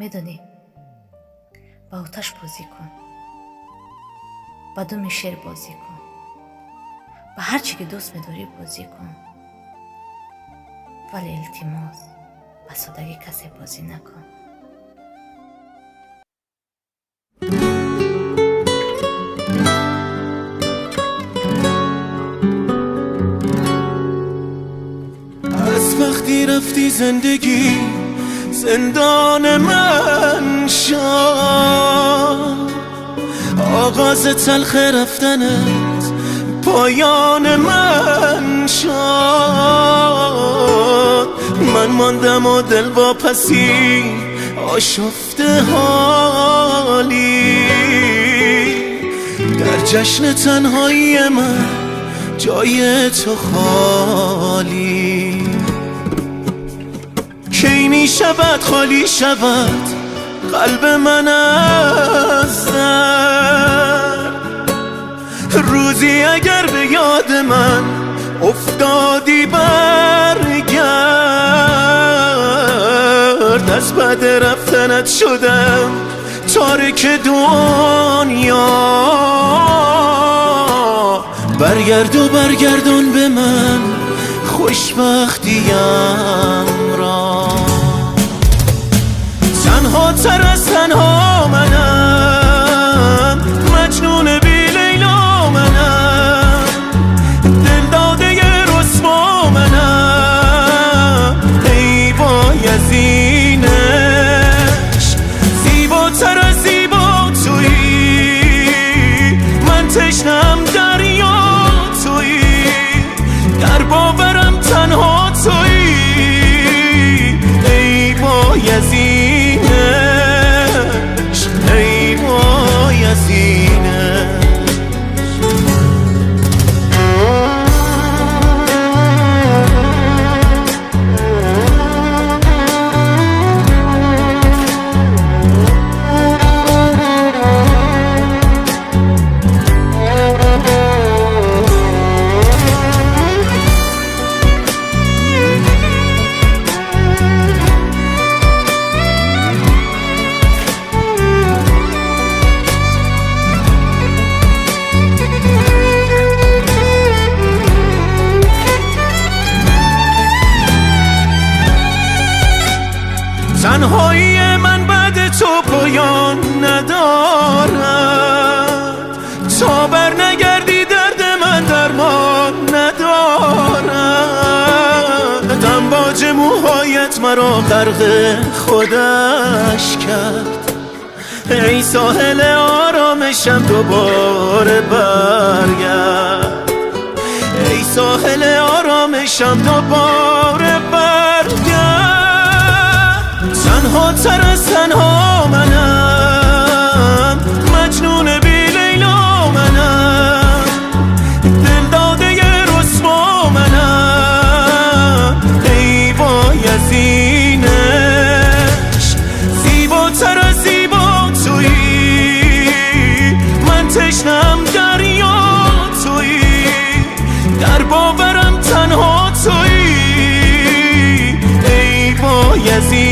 میدونی با آتش بازی کن، با دم شیر بازی کن، با هر چی که دوست میداری بازی کن، ولی التماس با سادگی کسی بازی نکن. از وقتی رفتی زندگی زندان من شد، آغاز تلخ رفتنت پایان من شد. من ماندم و دل واپسی آشفته حالی، در جشن تنهایی من جای تو خالی. کی می شود خالی شود قلب من از در، روزی اگر به یاد من افتادی برگرد. از بعد رفتنت شدم تارک دنیا، برگرد و برگردون به من خوشبختیم را. تنها تر از تنها منم، مجنون بی لیلا منم، دل داده رسوا منم. ای بایزینش زیباتر از زیبا تویی، من تشنم دریا تویی، در باورم تنها تویی. ای بایزینش، ای بایزینش. تنهایی من بعد تو پایان ندارد، تا بر نگردی درد من درمان ندارد. امواج موهایت مرا غرق خودش کرد، ای ساحل آرامشم دوباره برگرد. ای ساحل آرامشم دوباره برگرد. تنها تر از تنها منم، مجنون بی لیلا منم، دل داده رسوا منم. ای بایزینش زیباتر از زیبا تویی، من تشنم دریا تویی، در باورم تنها تویی. ای بایزینش،